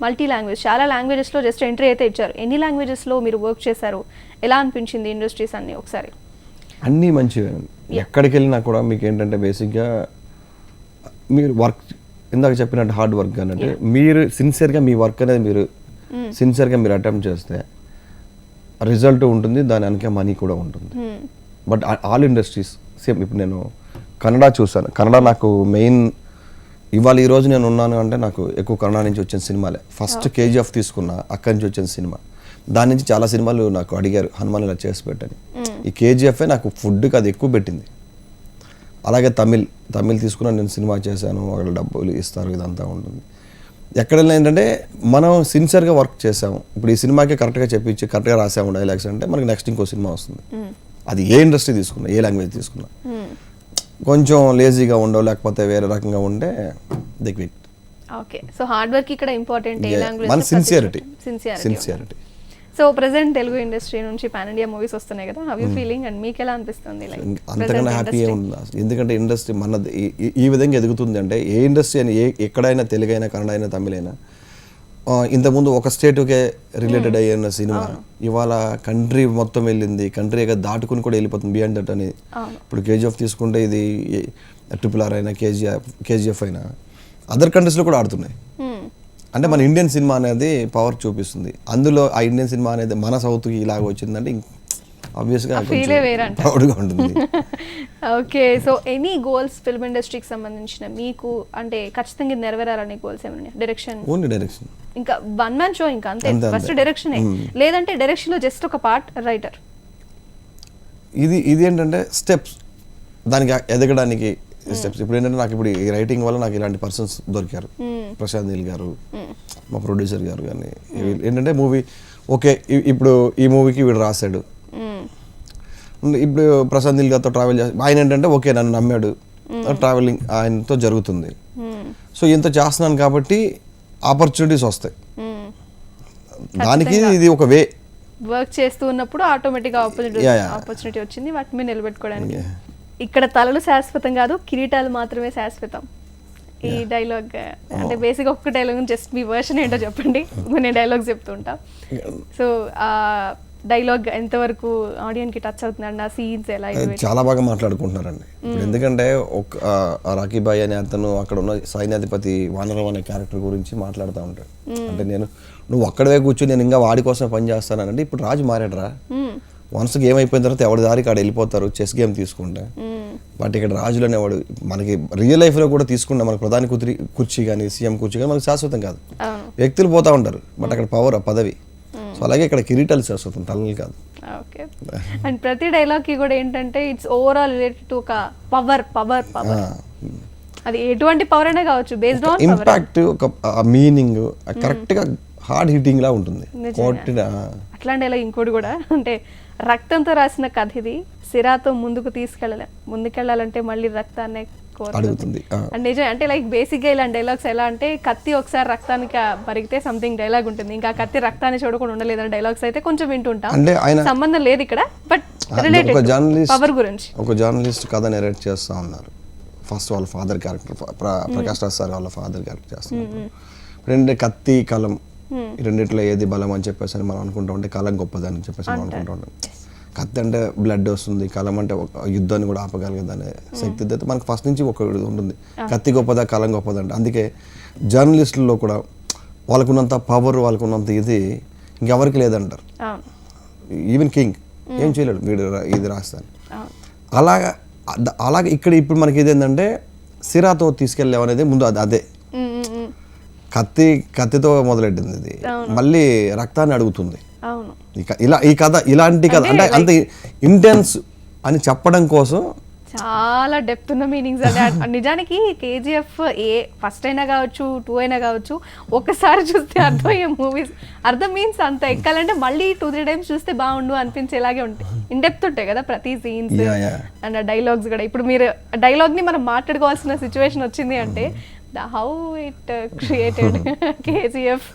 మల్టీ లాంగ్వేజ్, చాలా లాంగ్వేజెస్లో జస్ట్ ఎంట్రీ అయితే ఇచ్చారు. ఎన్ని లాంగ్వేజెస్లో మీరు వర్క్ చేశారు? ఎలా అనిపించింది ఇండస్ట్రీస్ అన్ని ఒకసారి? అన్నీ మంచిగా. ఎక్కడికి వెళ్ళినా కూడా మీకు ఏంటంటే బేసిక్గా మీరు వర్క్ ఇందాక చెప్పినట్టు హార్డ్ వర్క్ అంటే మీరు సిన్సియర్గా మీ వర్క్ అనేది మీరు సిన్సియర్గా మీరు అటెంప్ట్ చేస్తే రిజల్ట్ ఉంటుంది, దాని వెనక మనీ కూడా ఉంటుంది. But all industries same. ఇప్పుడు నేను కన్నడ చూసాను, కన్నడ నాకు మెయిన్ ఇవాళ ఈరోజు నేను ఉన్నాను అంటే నాకు ఎక్కువ కన్నడ నుంచి వచ్చిన సినిమాలే. ఫస్ట్ KGF తీసుకున్నా, అక్కడి నుంచి వచ్చిన సినిమా. దాని నుంచి చాలా సినిమాలు నాకు అడిగారు, హనుమాన్ ఇలా చేసి పెట్టని. ఈ KGF నాకు ఫుడ్కి అది ఎక్కువ పెట్టింది. అలాగే తమిళ్ తీసుకున్నా, నేను సినిమా చేశాను, వాళ్ళు డబ్బులు ఇస్తారు, ఇదంతా ఉంటుంది. ఎక్కడైనా ఏంటంటే మనం సిన్సియర్గా వర్క్ చేసాము, ఇప్పుడు ఈ సినిమాకి కరెక్ట్గా చెప్పించి కరెక్ట్గా రాసాము డైలాగ్స్ అంటే మనకి నెక్స్ట్ ఇంకో సినిమా వస్తుంది. అది ఏ ఇండస్ట్రీ తీసుకున్నా, ఏ లాంగ్వేజ్ తీసుకున్నా. కొంచెం లేజీగా ఉండవు, లేకపోతే వేరే రకంగా ఉంటే the quit. Okay, so hard work ఇక్కడ ఇంపార్టెంట్. ఏ లాంగ్వేజ్? మన sincerity. So present Telugu industry నుంచి పాన్ ఇండియా మూవీస్ వస్తున్నాయి కదా, హౌ యూ ఫీలింగ్ అండ్ మీకు ఎలా అనిపిస్తుంది? అంతకన్నా హ్యాపీ ఉంది, ఎందుకంటే ఇండస్ట్రీ మనది ఈ విధంగా ఎదుగుతుంది అంటే ఏ ఇండస్ట్రీ అని ఎక్కడైనా తెలుగైనా, కన్నడ అయినా, తమిళ అయినా, ఇంతకుముందు ఒక స్టేట్కే రిలేటెడ్ అయ్యిన సినిమా ఇవాళ కంట్రీ మొత్తం వెళ్ళింది, కంట్రీగా దాటుకుని కూడా వెళ్ళిపోతుంది బియాండ్ దట్ అని. ఇప్పుడు KGF తీసుకుంటే ఇది RRR అయినా, KGF అయినా అదర్ కంట్రీస్లో కూడా ఆడుతున్నాయి. అంటే మన ఇండియన్ సినిమా అనేది పవర్ చూపిస్తుంది. అందులో ఆ ఇండియన్ సినిమా అనేది మన సౌత్కి ఇలాగ వచ్చిందంటే ఆబ్వియస్గా ప్రౌడ్గా ఉంటుంది. Okay, so any goals film ఇండస్ట్రీకి సంబంధించిన మీకు అంటే ఖచ్చితంగా నెరవేరాలనే గోల్స్ ఏమన్నా? డైరెక్షన్, ఓన్లీ డైరెక్షన్, ఇంకా వన్ మ్యాన్ షో, ఇంకా అంతే. ఫస్ట్ డైరెక్షనే, లేదంటే డైరెక్షన్లో జస్ట్ ఒక పార్ట్ రైటర్. ఇది ఏంటంటే స్టెప్స్, దానికి ఎదగడానికి స్టెప్స్. ఇప్పుడు ఏంటంటే నాకు ఇప్పుడు ఈ రైటింగ్ వల్ల నాకు ఇలాంటి పర్సన్స్ దొరికారు. ప్రశాంత్ నీల్ గారు, మా ప్రొడ్యూసర్ గారు కానీ ఏంటంటే మూవీ ఓకే ఇప్పుడు ఈ మూవీకి వీడు రాశాడు, ఇప్పుడు ప్రశాంత్ నీల్ గారితో ట్రావెల్ చేసి ఆయన ఏంటంటే ఓకే నన్ను నమ్మాడు, ట్రావెలింగ్ ఆయనతో జరుగుతుంది. సో ఇంత చేస్తున్నాను కాబట్టి ఆపర్చునిటీస్ వస్తాయి, దానికి ఇది ఒక వే. వర్క్ చేస్తూ ఉన్నప్పుడు ఆటోమేటిక్ ఆపర్చునిటీ వచ్చింది వాటి మీద నిలబెట్టుకోవడానికి. ఇక్కడ తలలు శాశ్వతం కాదు, కిరీటాలు మాత్రమే శాశ్వతం. ఈ డైలాగ్ అంటే బేసిక్ ఒక్క డైలాగ్ జస్ట్ మీ వర్షన్ ఏంటో చెప్పండి, నేను డైలాగ్స్ చెప్తూ ఉంటా. సో ఆ డైలాగ్ ఎంతవరకు ఆడియన్స్ కి టచ్ అవుతుందండి, ఆ సీన్స్ ఎలా? చాలా బాగా మాట్లాడుకుంటున్నారండి ఇప్పుడు, ఎందుకంటే ఒక రాకీ బాయ్ అనే అతను అక్కడ ఉన్న సైన్యాధిపతి వానరం అనే క్యారెక్టర్ గురించి మాట్లాడుతూ ఉంటాడు. అంటే నువ్వు అక్కడే కూర్చొని నేను ఇంకా వాడి కోసం పని చేస్తానంటే ఇప్పుడు రాజు మారాడరా, వన్స్ గేమ్ అయిపోయిన తర్వాత ఎవరి దారికి ఆడ వెళ్ళిపోతారు చెస్ గేమ్ తీసుకుంటే. బట్ ఇక్కడ రాజులు అనేవాడు మనకి రియల్ లైఫ్ లో కూడా తీసుకుంటే మనకి ప్రధాని కుర్చీ కానీ సీఎం కుర్చీ కానీ మనకి శాశ్వతం కాదు, వ్యక్తులు పోతా ఉంటారు. బట్ అక్కడ పవర్ ఆ పదవి. సో అలాగే ఇక్కడ కిరీటాలు శాశ్వతం, తలలు కాదు. ఓకే. అండ్ ప్రతి డైలాగ్ కి కూడా ఏంటంటే ఇట్స్ ఓవరాల్ రిలేటెడ్ టు ఒక పవర్ పవర్ పవర్, అది ఎటువంటి పవర్ అయినా కావచ్చు, బేస్డ్ ఆన్ ఇంపాక్ట్, ఒక మీనింగ్ కరెక్ట్ గా హార్డ్ హిట్టింగ్ లా ఉంటుంది. అట్లాంటి డైలాగ్ ఇంకోటి కూడా అంటే రక్తంతో రాసిన కథ ఇది, సిరాతో ముందుకెళ్ళాలంటే మళ్ళీ రక్తాన్ని అడుగుతుంది. నిజం అంటే లైక్ బేసిక్ గా ఇలాంటి డైలాగ్స్ ఎలా అంటే కత్తి ఒకసారి రక్తానికి పరిగితే సంథింగ్ డైలాగ్ ఉంటుంది, ఇంకా కత్తి రక్తాన్ని చూడకుండా ఉండలేదు అనే డైలాగ్స్ అయితే కొంచెం వింటుంటాం. అంటే ఆయన సంబంధం లేదు ఇక్కడ, బట్ రిలేటెడ్ పవర్ గురించి. ఒక జర్నలిస్ట్ కథ నెరేట్ చేస్తా ఉన్నారు. ఫస్ట్ వాళ్ళ father character Prakash Raj sir వాళ్ళ ఫాదర్ క్యారెక్టర్ చేస్తున్నారు. రెండు కత్తి కలం ఈ రెండిట్లో ఏది బలం అని చెప్పేసి అని మనం అనుకుంటా ఉంటే కలం గొప్పదని చెప్పేసి మనం అనుకుంటా ఉంటాం. కత్తి అంటే బ్లడ్ వస్తుంది, కలం అంటే ఒక యుద్ధాన్ని కూడా ఆపగలిగేదనే శక్తి అయితే మనకు ఫస్ట్ నుంచి ఒక ఉంటుంది. కత్తి గొప్పదా కలం గొప్పదంటే అందుకే జర్నలిస్టుల్లో కూడా వాళ్ళకున్నంత పవర్ వాళ్ళకున్నంత ఇది ఇంకెవరికి లేదంటారు. ఈవెన్ కింగ్ ఏం చేయలేడు, వీడు ఇది రాస్తాను. అలాగే ఇక్కడ ఇప్పుడు మనకి ఇది ఏంటంటే సిరాతో తీసుకెళ్ళామనేది ముందు అదే కత్తితో మొదలెట్టింది, ఇది మళ్ళీ రక్తాన్ని అడుగుతుంది. ఈ కథ ఇలాంటి కథ అంటే అంత ఇంటెన్స్ అని చెప్పడం కోసం చాలా డెప్త్ ఉన్న మీనింగ్స్ అంటే నిజానికి కేజీఎఫ్ ఫస్ట్ అయినా కావచ్చు 2 అయినా కావచ్చు ఒకసారి చూస్తే అర్థమయ్యే మూవీస్. అర్థం మీన్స్ అంత ఎక్కాలంటే మళ్ళీ 2-3 టైమ్స్ చూస్తే బాగుండు అనిపించేలాగే ఉంటాయి, ఇన్ డెప్త్ ఉంటాయి కదా ప్రతి సీన్స్ అండ్ డైలాగ్స్ కూడా. ఇప్పుడు మీరు డైలాగ్ ని మనం మాట్లాడుకోవాల్సిన సిచ్యువేషన్ వచ్చింది అంటే హౌ ఇట్ క్రియేటెడ్ కేజీఎఫ్.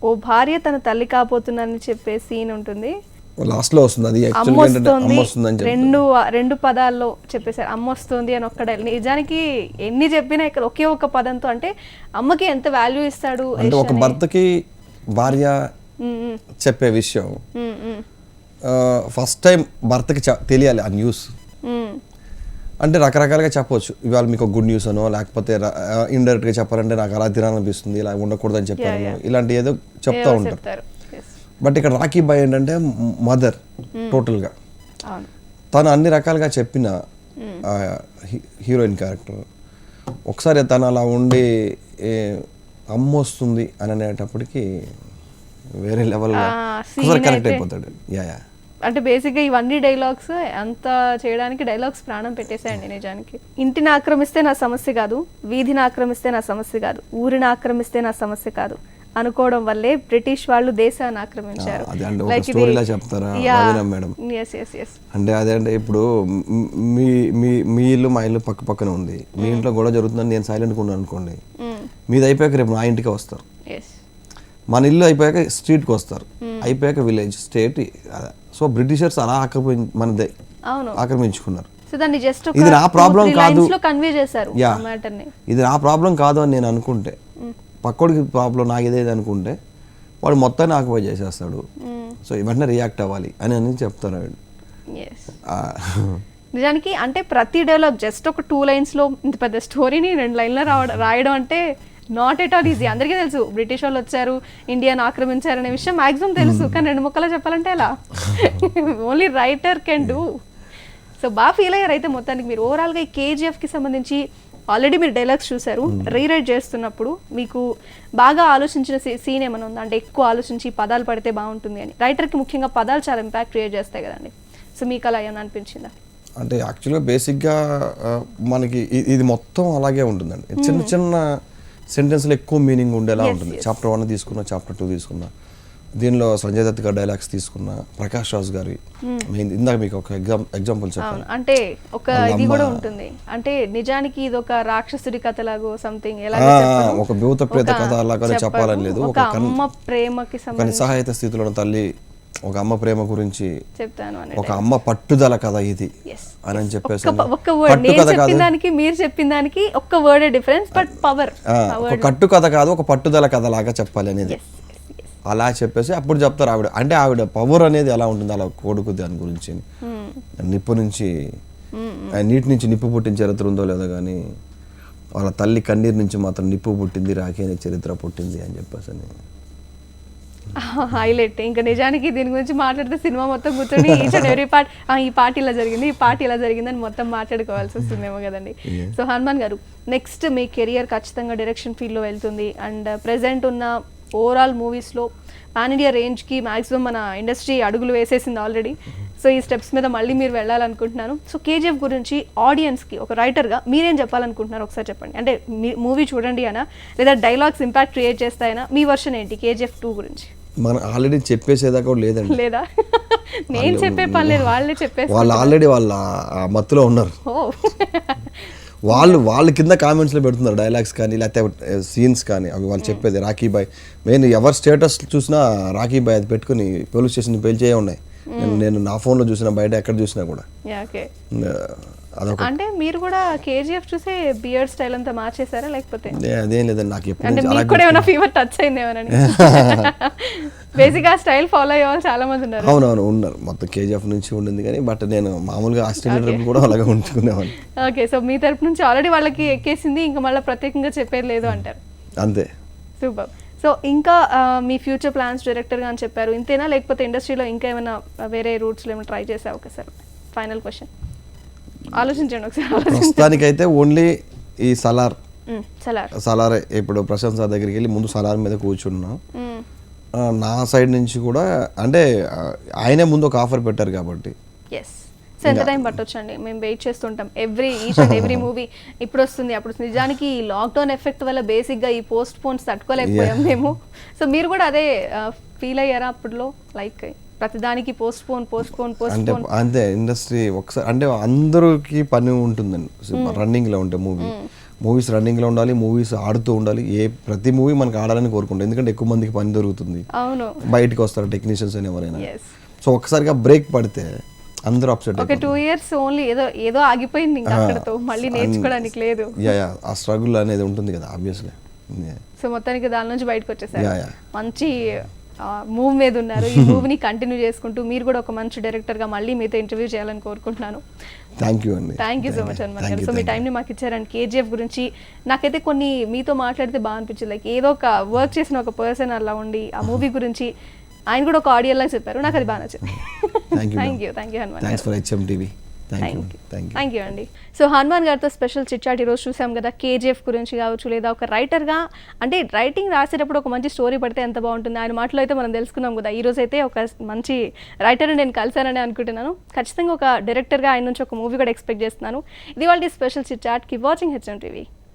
ఓ భార్య తన తల్లి కాబోతుందని చెప్పే సీన్ ఉంటుంది, లాస్ట్ లో వస్తుంది. అది రెండు పదాల్లో చెప్పేశారు, అమ్మ వస్తుంది అని ఒక్క డైలాగ్. నిజానికి ఎన్ని చెప్పినా ఇక్కడ ఒకే ఒక పదంతో అంటే అమ్మకి ఎంత వాల్యూ ఇస్తాడు అంటే ఒక భర్తకి భార్య చెప్పే విషయం ఫస్ట్ టైం భర్తకి తెలియాలి ఆ న్యూస్. అంటే రకరకాలుగా చెప్పవచ్చు, ఇవాళ మీకు గుడ్ న్యూస్ అనో లేకపోతే ఇండైరెక్ట్ గా చెప్పాలంటే నాకు అలా తినాలనిపిస్తుంది, ఇలా ఉండకూడదని చెప్పాను, ఇలాంటి ఏదో చెప్తా ఉంటారు. బట్ ఇక్కడ రాకీ బాయ్ ఏంటంటే మదర్ టోటల్గా తను అన్ని రకాలుగా చెప్పిన హీరోయిన్ క్యారెక్టర్. ఒకసారి తను అలా ఉండి అమ్మ వస్తుంది అని అనేటప్పటికి వేరే లెవెల్లో కనెక్ట్ అయిపోతాడు. అంటే బేసిక్గా ఇవన్నీ డైలాగ్స్ అంత చేయడానికి డైలాగ్స్ ప్రాణం పెట్టేశాయండి నిజానికి. ఇంటిని ఆక్రమిస్తే నా సమస్య కాదు, వీధిని ఆక్రమిస్తే నా సమస్య కాదు, ఊరిని ఆక్రమిస్తే నా సమస్య కాదు అనుకోవడం వల్లే బ్రిటిష్ వాళ్ళు దేశాన్ని ఆక్రమించారు. అంటే అదే అంటే ఇప్పుడు మీ ఇల్లు మా ఇల్లు పక్క పక్కన ఉంది, మీ ఇంట్లో గొడవ జరుగుతుందని నేను సైలెంట్గా ఉన్నాను అనుకోండి, మీది అయిపోయాక రేపు నా ఇంటికి వస్తారు, మన ఇల్లు అయిపోయాక స్ట్రీట్కి వస్తారు, అయిపోయాక విలేజ్ స్టేట్. సో బ్రిటిషర్స్ అలా ఆక్రమించుకున్నారు. ఇది నా ప్రాబ్లం కాదు, ఇది నా ప్రాబ్లం కాదు అని నేను అనుకుంటే, పక్కోడికి ప్రాబ్లం నాకు ఇదేది అనుకుంటే వాడు మొత్తాన్ని ఆక్యుపై చేసేస్తాడు. సో వెంటనే రియాక్ట్ అవ్వాలి అని చెప్తారు. నిజానికి అంటే ప్రతి డైలాగ్ జస్ట్ ఒక 2 lines లో ఇంత పెద్ద స్టోరీని 2 lines రాయడం అంటే నాట్ ఎట్ ఆల్ ఈజీ. అందరికీ తెలుసు బ్రిటిష్ వాళ్ళు వచ్చారు, ఇండియాను ఆక్రమించారు అనే విషయం మాక్సిమం తెలుసు, కానీ 2 ముక్కలు చెప్పాలంటే ఎలా? Only writer can do. So బాగా ఫీల్ అయ్యారు అయితే మొత్తానికి మీరు. ఓవరాల్గా ఈ కేజీఎఫ్కి సంబంధించి ఆల్రెడీ మీరు డైలాగ్స్ చూసారు, రీరైట్ చేస్తున్నప్పుడు మీకు బాగా ఆలోచించిన సీన్ ఏమైనా ఉందా? అంటే ఎక్కువ ఆలోచించి పదాలు పడితే బాగుంటుంది అని. రైటర్కి ముఖ్యంగా పదాలు చాలా ఇంపాక్ట్ క్రియేట్ చేస్తాయి కదండి. సో మీకు అలా ఏమైనా అనిపించిందా? అంటే యాక్చువల్గా బేసిక్గా మనకి ఇది మొత్తం అలాగే ఉంటుందండి. చిన్న చిన్న సెంటెన్స్లో ఎక్కువ మీనింగ్ ఉండేలా ఉంటుంది. చాప్టర్ 1 తీసుకున్నా, చాప్టర్ 2 తీసుకున్నా, దీనిలో సంజయ్ దత్ గారి డైలాగ్స్ తీసుకున్నా, ప్రకాష్ రాజ్ గారి ఇందాక మీకు ఒక ఎగ్జాంపుల్ చెప్పాను. అంటే ఒక ఇది కూడా ఉంటుంది, అంటే నిజానికి ఇది ఒక రాక్షసుడి కథలాగో సంథింగ్, ఎలా ఒక భూత ప్రేత కథ అలాగే చెప్పాలని లేదు, ఒక అమ్మ ప్రేమకి నిస్సహాయత స్థితిలో ఉన్న తల్లి, ఒక అమ్మ ప్రేమ గురించి చెప్తాను, ఒక అమ్మ పట్టుదల కథ ఇది అని చెప్పేసి ఒక్క వర్డ్ నేను చెప్పిన దానికి మీరు చెప్పిన దానికి ఒక్క వర్డ్ డిఫరెన్స్, బట్ పవర్. ఒక కట్టు కథ కాదు, ఒక పట్టుదల కథ లాగా చెప్పాలి అనేది అలా చెప్పేసి అప్పుడు చెప్తారు ఆవిడ. అంటే ఆవిడ పవర్ అనేది ఎలా ఉంటుంది అలా కొడుకు దాని గురించి, నిప్పు నుంచి నీటి నుంచి నిప్పు పుట్టిన చరిత్ర ఉందో లేదో కానీ వాళ్ళ తల్లి కన్నీరు నుంచి మాత్రం నిప్పు పుట్టింది, రాఖీ అనే చరిత్ర పుట్టింది అని చెప్పేసి అని హైలైట్. ఇంకా నిజానికి దీని గురించి మాట్లాడితే సినిమా మొత్తం కూర్చొని ఈచ్ అండ్ ఎవ్రీ పార్ట్, ఈ పార్ట్ ఇలా జరిగింది, ఈ పార్ట్ ఇలా జరిగిందని మొత్తం మాట్లాడుకోవాల్సి వస్తుందేమో కదండి. సో హనుమాన్ గారు, నెక్స్ట్ మీ కెరియర్ ఖచ్చితంగా డైరెక్షన్ ఫీల్డ్లో వెళ్తుంది. అండ్ ప్రెసెంట్ ఉన్న ఓవరాల్ మూవీస్లో పాన్ ఇండియా రేంజ్కి మ్యాక్సిమం మన ఇండస్ట్రీ అడుగులు వేసేసింది ఆల్రెడీ. సో ఈ స్టెప్స్ మీద మళ్ళీ మీరు వెళ్ళాలనుకుంటున్నాను. సో కేజీఎఫ్ గురించి ఆడియన్స్కి ఒక రైటర్గా మీరేం చెప్పాలనుకుంటున్నారు ఒకసారి చెప్పండి. అంటే మీ మూవీ చూడండి అనా, లేదా డైలాగ్స్ ఇంపాక్ట్ క్రియేట్ చేస్తాయనా, మీ వర్షన్ ఏంటి కేజీఎఫ్ 2 గురించి? మనం ఆల్రెడీ చెప్పేసేదాకా కూడా లేదండి. లేదా నేను చెప్పే పని లేదు, వాళ్ళే చెప్పేసి వాళ్ళు ఆల్రెడీ వాళ్ళ మత్తులో ఉన్నారు. వాళ్ళు కింద కామెంట్స్లో పెడుతున్నారు డైలాగ్స్ కానీ లేకపోతే సీన్స్ కానీ, అవి వాళ్ళు చెప్పేది. రాఖీ బాయ్ మెయిన్ ఎవరి స్టేటస్ చూసినా రాఖీ బాయ్ అది పెట్టుకుని పోలీస్ స్టేషన్ పేల్చే ఉన్నాయి. నేను నా ఫోన్లో చూసిన, బయట ఎక్కడ చూసినా కూడా. అంటే మీరు కూడా కేజీఎఫ్ చూసే బియర్డ్ స్టైల్ అంతా మార్చేసారా లేకపోతే? అదేం లేదండి, నాకు అంటే మీకు కూడా ఏమైనా ఫీవర్ టచ్ అయింది ఏమోనని. బేసిక్ ఆ స్టైల్ ఫాలో అయ్యే వాళ్ళు చాలా మంది ఉన్నారు. అవునవును ఉన్నారు, మొత్తం కేజీఎఫ్ నుంచి ఉండింది కానీ, బట్ నేను మామూలుగా ఆస్ట్రేలియా కూడా అలాగే ఉంచుకునేవాడిని. ఓకే, సో మీ తరపు నుంచి ఆల్రెడీ వాళ్ళకి ఎక్కేసింది, ఇంకా మళ్ళీ ప్రత్యేకంగా చెప్పేది లేదు అంటారు. అంతే. సూపర్. సో ఇంకా మీ ఫ్యూచర్ ప్లాన్స్ డైరెక్టర్గా అని చెప్పారు, ఇంతేనా లేకపోతే ఇండస్ట్రీలో ఇంకా ఏమైనా వేరే రూట్స్లో ఏమైనా ట్రై చేసే అవకాశం? ఫైనల్ క్వశ్చన్ ఆలోచించండి ఒకసారి. ప్రస్తుతానికైతే ఓన్లీ ఈ సలార్ ఇప్పుడు ప్రశాంత్ సార్ దగ్గరికి వెళ్ళి ముందు సలార్ మీద కూర్చున్నాం. నా సైడ్ నుంచి కూడా అంటే ఆయనే ముందు ఒక ఆఫర్ పెట్టారు కాబట్టి. సో ఎంత టైం పట్టొచ్చండి? మేము వెయిట్ చేస్తుంటాం ఈచ్ అండ్ ఎవ్రీ మూవీ ఇప్పుడు వస్తుంది అప్పుడు. నిజానికి లాక్డౌన్ ఎఫెక్ట్ వల్ల బేసిక్గా ఈ పోస్ట్ పోన్స్ తట్టుకోలేకపోయాం మేము. సో మీరు కూడా అదే ఫీల్ అయ్యారా అప్పుడులో? లైక్ ప్రతిదానికి పోస్ట్ పోన్ అంటే అంతే ఇండస్ట్రీ ఒకసారి అంటే అందరికి పని ఉంటుందండి. రన్నింగ్లో ఉంటే మూవీస్ రన్నింగ్లో ఉండాలి, మూవీస్ ఆడుతూ ఉండాలి. ప్రతి మూవీ మనకు ఆడాలని కోరుకుంటాం, ఎందుకంటే ఎక్కువ మందికి పని దొరుకుతుంది, బయటకి వస్తారు టెక్నీషియన్స్ అని ఎవరైనా. సో ఒక్కసారిగా బ్రేక్ పడితే అందరూ అప్సెట్. ఒక 2 years ఓన్లీ ఏదో ఆగిపోయింది, ఇంకా అక్కడతో మళ్ళీ నేర్చుకోవడానికి లేదు. ఆ స్ట్రగుల్ అనేది ఉంటుంది కదా ఆబ్వియస్లీ. సో మొత్తానికి దాని నుంచి బయటకు వచ్చేసారు, మంచి మూవ్ మీద ఉన్నారు. ఈ మూవీని కంటిన్యూ చేసుకుంటూ మీరు కూడా ఒక మంచి డైరెక్టర్గా మళ్ళీ మీతో ఇంటర్వ్యూ చేయాలని కోరుకుంటున్నాను. థ్యాంక్ యూ అండి. Thank you so much Hanuman గారు. సో మీ టైంని మాకు ఇచ్చారండి. కేజీఎఫ్ గురించి నాకైతే కొన్ని మీతో మాట్లాడితే బాగా అనిపించింది, లైక్ ఏదో ఒక వర్క్ చేసిన ఒక పర్సన్ అలా ఉండి ఆ మూవీ గురించి ఆయన కూడా ఒక ఆడియో లాగా చెప్పారు, నాకు అది బాగా నచ్చింది. థ్యాంక్ యూ హనుమాన్ గారు. థ్యాంక్ యూ అండి. సో హనుమాన్ గారితో స్పెషల్ చిట్చాట్ ఈరోజు చూసాం కదా, కేజీఎఫ్ గురించి కావచ్చు, లేదా ఒక రైటర్గా అంటే రైటింగ్ రాసేటప్పుడు ఒక మంచి స్టోరీ పడితే ఎంత బాగుంటుంది ఆయన మాటలో అయితే మనం తెలుసుకున్నాం కదా. ఈరోజు అయితే ఒక మంచి రైటర్ని నేను కలిసానని అనుకుంటున్నాను. ఖచ్చితంగా ఒక డైరెక్టర్గా ఆయన నుంచి ఒక మూవీ కూడా ఎక్స్పెక్ట్ చేస్తున్నాను. ఇది వాళ్ళ special chitchat. Keep watching HM TV.